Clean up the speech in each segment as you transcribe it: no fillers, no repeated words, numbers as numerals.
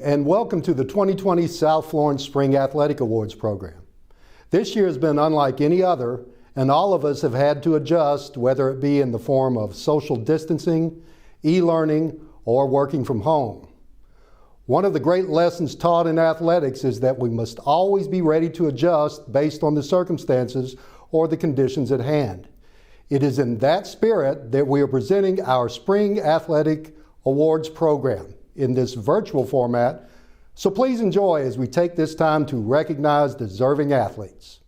and welcome to the 2020 South Florence Spring Athletic Awards program. This year has been unlike any other, and all of us have had to adjust, whether it be in the form of social distancing, e-learning, or working from home. One of the great lessons taught in athletics is that we must always be ready to adjust based on the circumstances or the conditions at hand. It is in that spirit that we are presenting our Spring Athletic Awards program in this virtual format, so please enjoy as we take this time to recognize deserving athletes.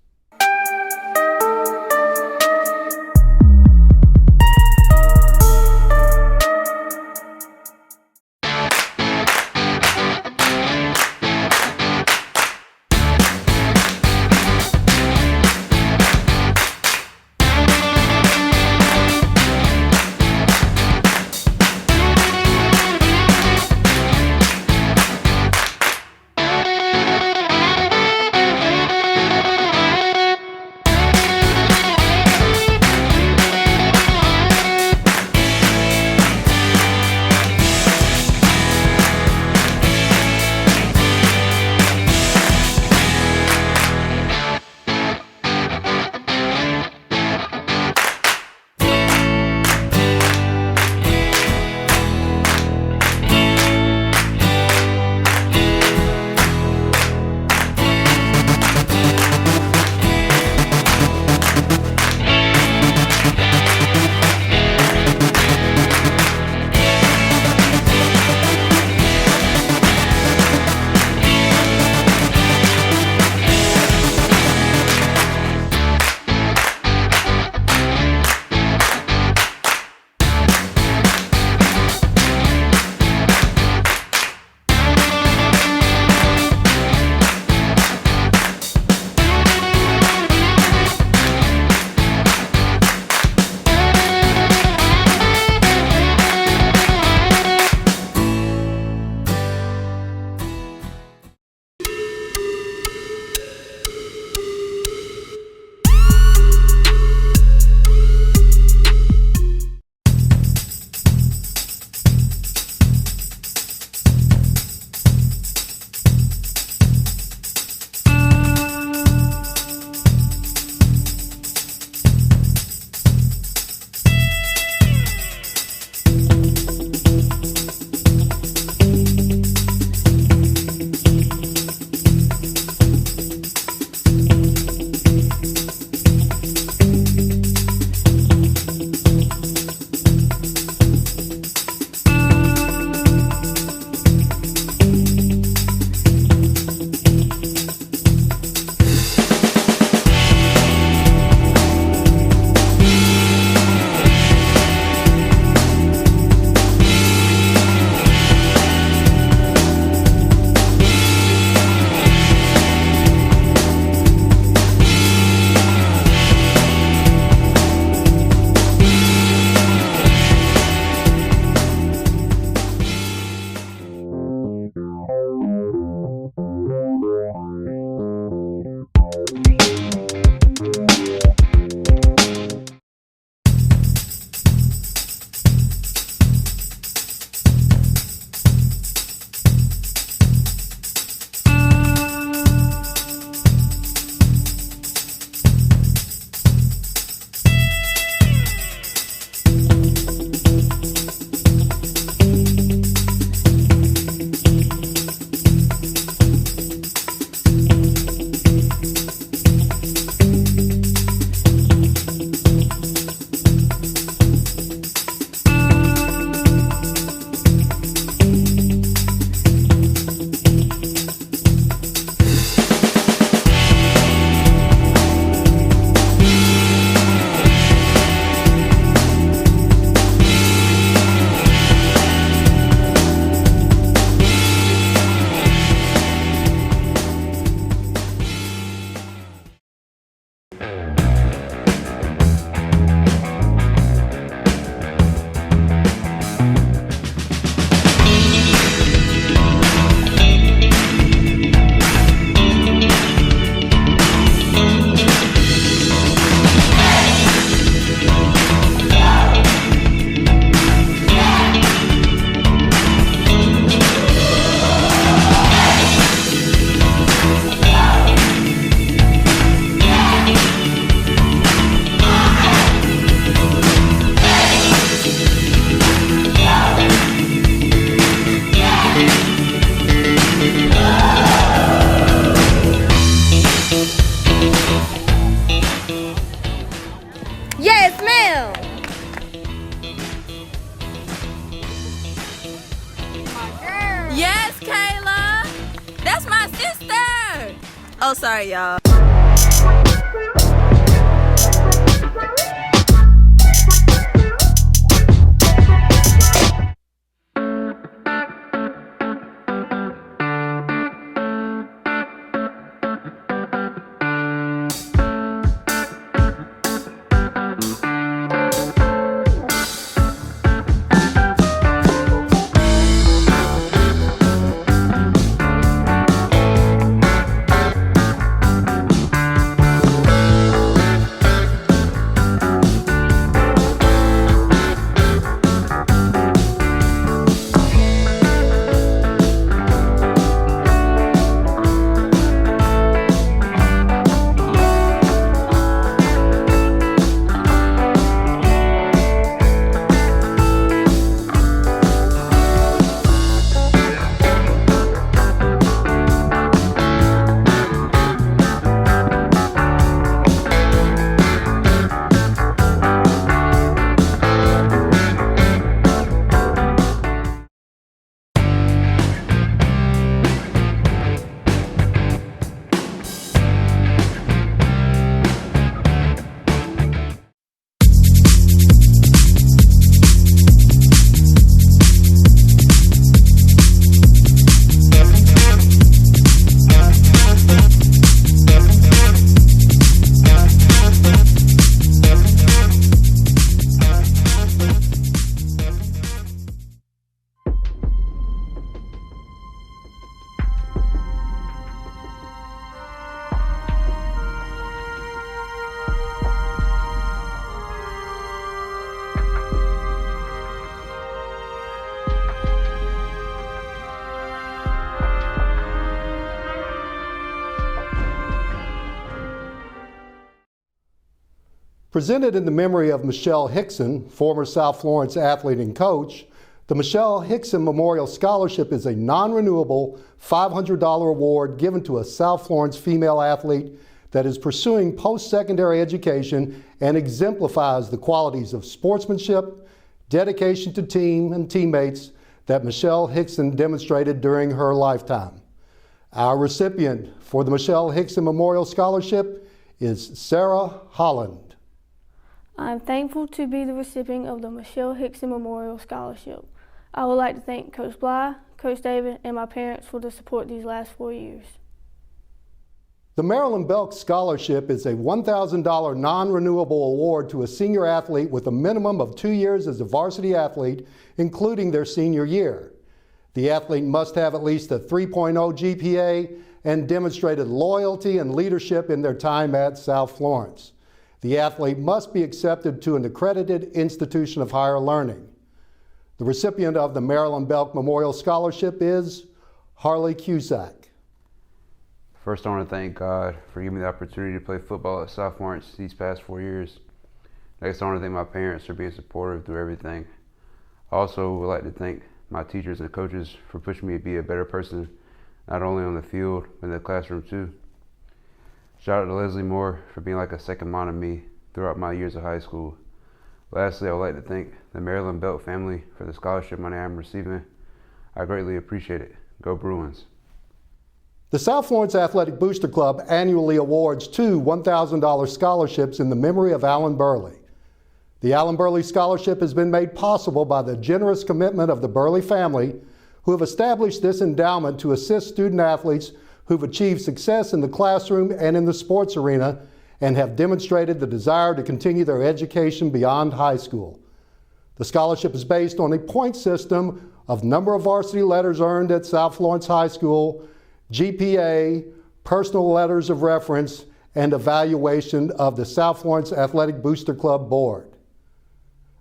Yes, ma'am. Yes, Kayla. That's my sister. Oh, sorry, y'all. Presented in the memory of Michelle Hickson, former South Florence athlete and coach, the Michelle Hickson Memorial Scholarship is a non-renewable $500 award given to a South Florence female athlete that is pursuing post-secondary education and exemplifies the qualities of sportsmanship, dedication to team and teammates that Michelle Hickson demonstrated during her lifetime. Our recipient for the Michelle Hickson Memorial Scholarship is Sarah Holland. I am thankful to be the recipient of the Michelle Hickson Memorial Scholarship. I would like to thank Coach Bly, Coach David, and my parents for the support these last 4 years. The Marilyn Belk Scholarship is a $1,000 non-renewable award to a senior athlete with a minimum of 2 years as a varsity athlete, including their senior year. The athlete must have at least a 3.0 GPA and demonstrated loyalty and leadership in their time at South Florence. The athlete must be accepted to an accredited institution of higher learning. The recipient of the Marilyn Belk Memorial Scholarship is Harley Cusack. First, I want to thank God for giving me the opportunity to play football at South Florence these past 4 years. Next, I want to thank my parents for being supportive through everything. I also would like to thank my teachers and coaches for pushing me to be a better person, not only on the field, but in the classroom too. Shout out to Leslie Moore for being like a second mom to me throughout my years of high school. Lastly, I would like to thank the Marilyn Belk family for the scholarship money I'm receiving. I greatly appreciate it. Go Bruins. The South Florence Athletic Booster Club annually awards 2 $1,000 scholarships in the memory of Alan Burley. The Alan Burley Scholarship has been made possible by the generous commitment of the Burley family, who have established this endowment to assist student athletes who've achieved success in the classroom and in the sports arena and have demonstrated the desire to continue their education beyond high school. The scholarship is based on a point system of number of varsity letters earned at South Florence High School, GPA, personal letters of reference, and evaluation of the South Florence Athletic Booster Club Board.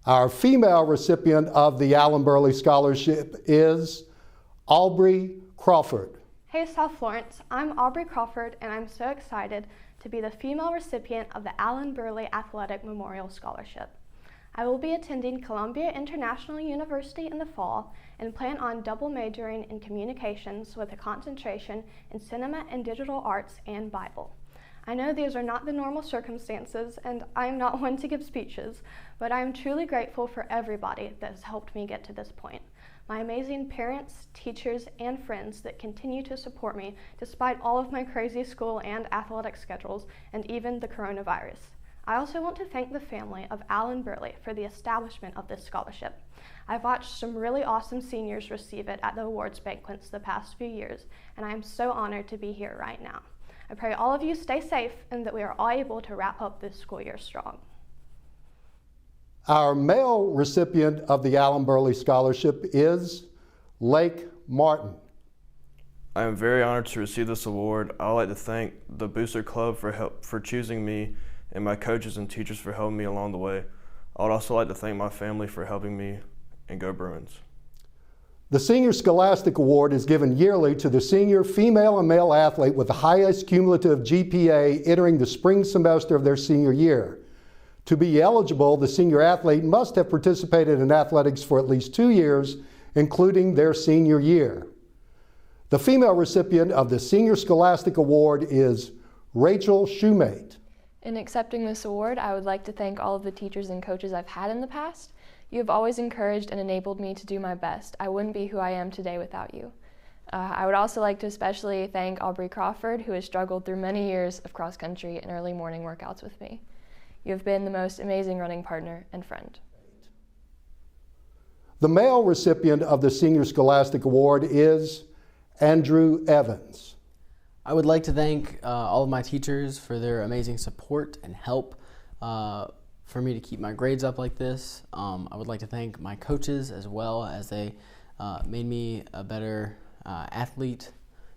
Our female recipient of the Alan Burley Scholarship is Aubrey Crawford. Hey South Florence, I'm Aubrey Crawford and I'm so excited to be the female recipient of the Alan Burley Athletic Memorial Scholarship. I will be attending Columbia International University in the fall and plan on double majoring in communications with a concentration in cinema and digital arts and Bible. I know these are not the normal circumstances, and I am not one to give speeches, but I am truly grateful for everybody that has helped me get to this point. My amazing parents, teachers, and friends that continue to support me despite all of my crazy school and athletic schedules and even the coronavirus. I also want to thank the family of Alan Burley for the establishment of this scholarship. I've watched some really awesome seniors receive it at the awards banquets the past few years, and I am so honored to be here right now. I pray all of you stay safe and that we are all able to wrap up this school year strong. Our male recipient of the Alan Burley Scholarship is Lake Martin. I am very honored to receive this award. I would like to thank the Booster Club for choosing me and my coaches and teachers for helping me along the way. I would also like to thank my family for helping me, and go Bruins. The Senior Scholastic Award is given yearly to the senior female and male athlete with the highest cumulative GPA entering the spring semester of their senior year. To be eligible, the senior athlete must have participated in athletics for at least 2 years, including their senior year. The female recipient of the Senior Scholastic Award is Rachel Shoemate. In accepting this award, I would like to thank all of the teachers and coaches I've had in the past. You have always encouraged and enabled me to do my best. I wouldn't be who I am today without you. I would also like to especially thank Aubrey Crawford, who has struggled through many years of cross-country and early morning workouts with me. You have been the most amazing running partner and friend. The male recipient of the Senior Scholastic Award is Andrew Evans. I would like to thank all of my teachers for their amazing support and help for me to keep my grades up like this. I would like to thank my coaches as well, as they made me a better athlete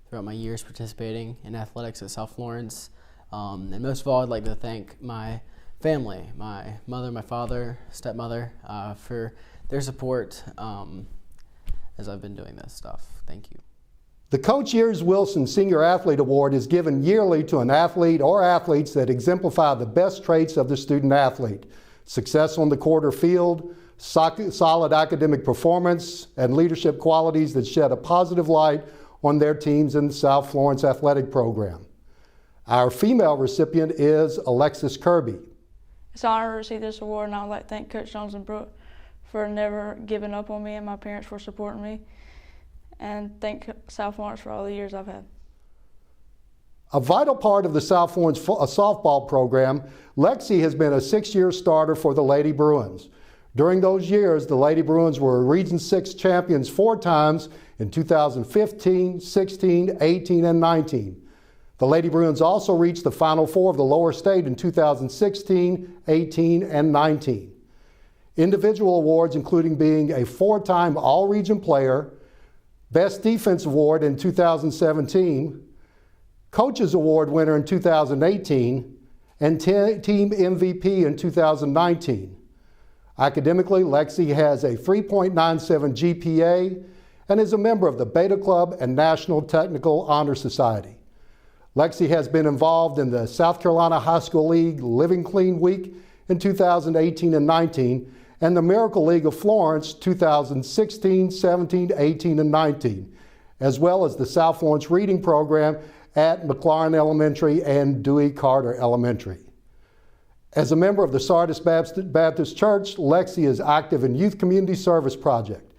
throughout my years participating in athletics at South Florence. And most of all, I'd like to thank my family, my mother, my father, stepmother, for their support as I've been doing this stuff. Thank you. The Coach Years Wilson Senior Athlete Award is given yearly to an athlete or athletes that exemplify the best traits of the student athlete: success on the court or field, solid academic performance, and leadership qualities that shed a positive light on their teams in the South Florence athletic program. Our female recipient is Alexis Kirby. It's an honor to receive this award, and I would like to thank Coach Jones and Brooke for never giving up on me, and my parents for supporting me, and thank South Florence for all the years I've had. A vital part of the South Florence softball program, Lexi has been a 6-year starter for the Lady Bruins. During those years, the Lady Bruins were Region 6 champions 4 times in 2015, 16, 18, and 19. The Lady Bruins also reached the Final Four of the lower state in 2016, 18, and 19. Individual awards including being a 4-time All-Region player, Best Defense Award in 2017, Coaches Award winner in 2018, and Team MVP in 2019. Academically, Lexi has a 3.97 GPA and is a member of the Beta Club and National Technical Honor Society. Lexi has been involved in the South Carolina High School League Living Clean Week in 2018 and 19, and the Miracle League of Florence 2016, 17, 18, and 19, as well as the South Florence Reading Program at McLaurin Elementary and Dewey Carter Elementary. As a member of the Sardis Baptist Church, Lexi is active in Youth Community Service Project.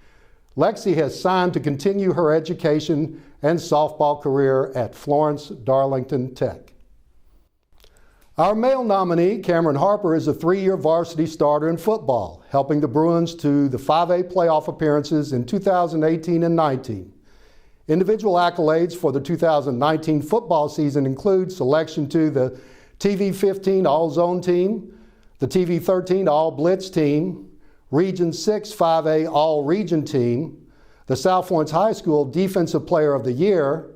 Lexi has signed to continue her education and softball career at Florence Darlington Tech. Our male nominee, Cameron Harper, is a 3-year varsity starter in football, helping the Bruins to the 5A playoff appearances in 2018 and 19. Individual accolades for the 2019 football season include selection to the TV-15 All-Zone team, the TV-13 All-Blitz team, Region 6 5A All-Region team, the South Florence High School Defensive Player of the Year,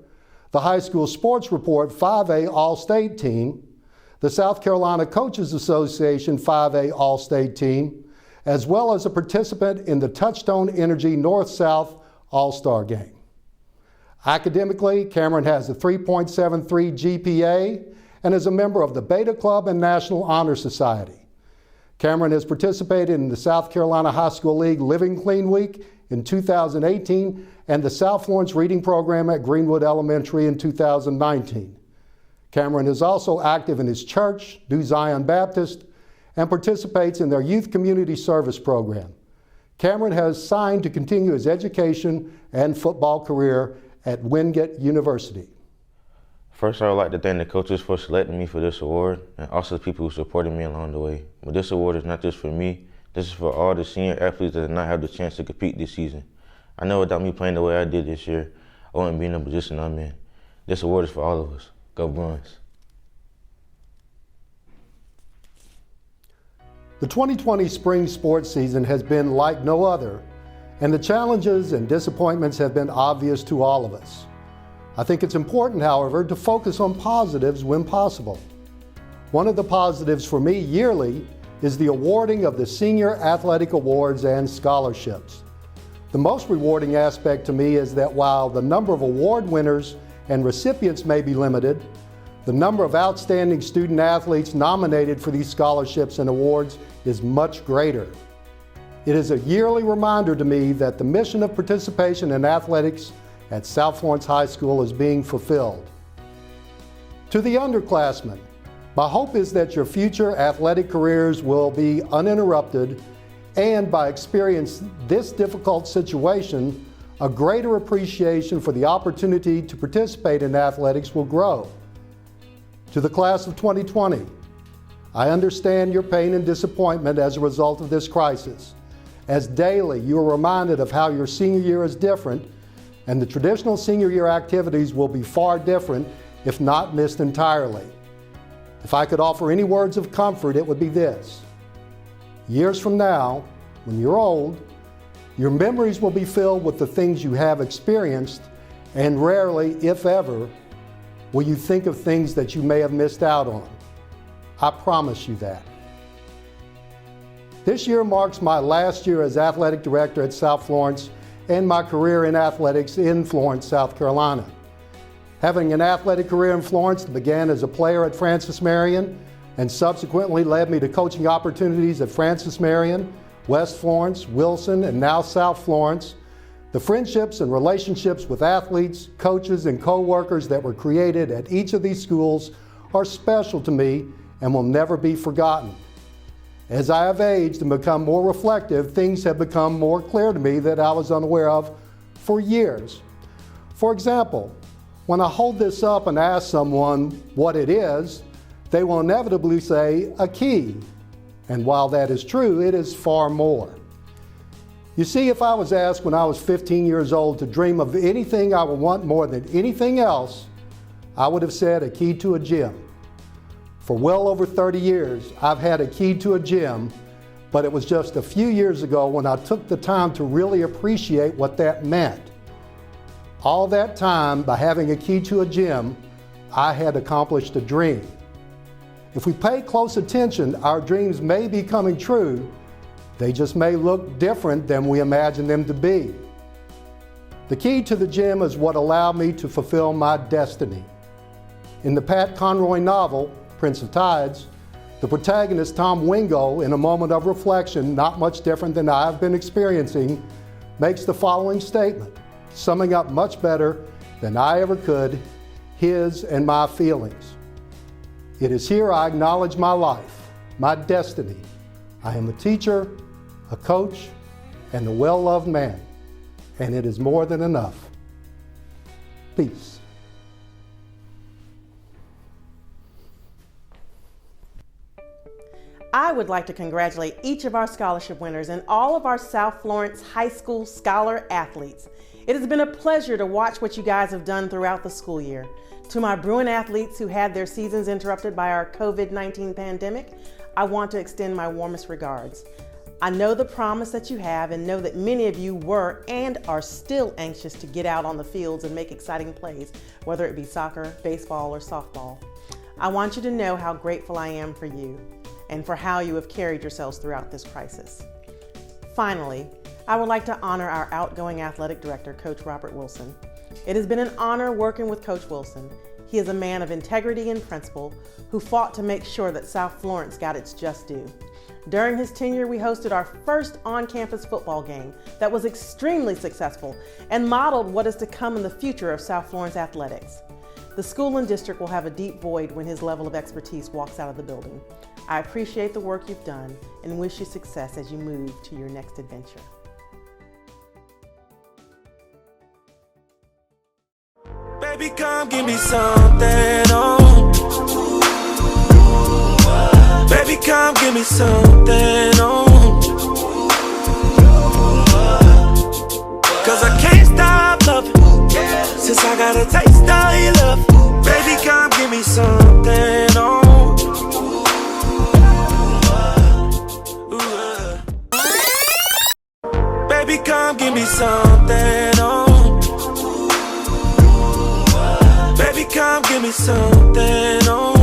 the High School Sports Report 5A All-State team, the South Carolina Coaches Association 5A All-State team, as well as a participant in the Touchstone Energy North-South All-Star Game. Academically, Cameron has a 3.73 GPA and is a member of the Beta Club and National Honor Society. Cameron has participated in the South Carolina High School League Living Clean Week in 2018 and the South Florence Reading Program at Greenwood Elementary in 2019. Cameron is also active in his church, New Zion Baptist, and participates in their Youth Community Service Program. Cameron has signed to continue his education and football career at Wingate University. First, I would like to thank the coaches for selecting me for this award and also the people who supported me along the way. But this award is not just for me, this is for all the senior athletes that did not have the chance to compete this season. I know without me playing the way I did this year, I wouldn't be in the position I'm in. This award is for all of us. Go Bruins. The 2020 spring sports season has been like no other, and the challenges and disappointments have been obvious to all of us. I think it's important, however, to focus on positives when possible. One of the positives for me yearly is the awarding of the Senior Athletic Awards and Scholarships. The most rewarding aspect to me is that while the number of award winners and recipients may be limited, the number of outstanding student athletes nominated for these scholarships and awards is much greater. It is a yearly reminder to me that the mission of participation in athletics at South Florence High School is being fulfilled. To the underclassmen, my hope is that your future athletic careers will be uninterrupted and by experiencing this difficult situation, a greater appreciation for the opportunity to participate in athletics will grow. To the class of 2020, I understand your pain and disappointment as a result of this crisis, as daily you are reminded of how your senior year is different and the traditional senior year activities will be far different if not missed entirely. If I could offer any words of comfort, it would be this. Years from now, when you're old, your memories will be filled with the things you have experienced, and rarely, if ever, will you think of things that you may have missed out on. I promise you that. This year marks my last year as athletic director at South Florence and my career in athletics in Florence, South Carolina. Having an athletic career in Florence that began as a player at Francis Marion and subsequently led me to coaching opportunities at Francis Marion, West Florence, Wilson, and now South Florence, the friendships and relationships with athletes, coaches, and co-workers that were created at each of these schools are special to me and will never be forgotten. As I have aged and become more reflective, things have become more clear to me that I was unaware of for years. For example, when I hold this up and ask someone what it is, they will inevitably say a key. And while that is true, it is far more. You see, if I was asked when I was 15 years old to dream of anything I would want more than anything else, I would have said a key to a gym. For well over 30 years, I've had a key to a gym, but it was just a few years ago when I took the time to really appreciate what that meant. All that time, by having a key to a gym, I had accomplished a dream. If we pay close attention, our dreams may be coming true. They just may look different than we imagine them to be. The key to the gym is what allowed me to fulfill my destiny. In the Pat Conroy novel, Prince of Tides, the protagonist Tom Wingo, in a moment of reflection, not much different than I've been experiencing, makes the following statement, summing up much better than I ever could his and my feelings. It is here I acknowledge my life, my destiny. I am a teacher, a coach, and a well-loved man, and it is more than enough. Peace. I would like to congratulate each of our scholarship winners and all of our South Florence High School Scholar athletes. It has been a pleasure to watch what you guys have done throughout the school year. To my Bruin athletes who had their seasons interrupted by our COVID-19 pandemic, I want to extend my warmest regards. I know the promise that you have and know that many of you were and are still anxious to get out on the fields and make exciting plays, whether it be soccer, baseball, or softball. I want you to know how grateful I am for you and for how you have carried yourselves throughout this crisis. Finally, I would like to honor our outgoing athletic director, Coach Robert Wilson. It has been an honor working with Coach Wilson. He is a man of integrity and principle who fought to make sure that South Florence got its just due. During his tenure, we hosted our first on-campus football game that was extremely successful and modeled what is to come in the future of South Florence athletics. The school and district will have a deep void when his level of expertise walks out of the building. I appreciate the work you've done and wish you success as you move to your next adventure. Baby, come give me something, oh. Baby, come give me something, oh. Cause I can't stop loving, since I got a taste of your love. Baby, come give me something, oh. Baby, come give me something, oh. Baby, come give me something, oh.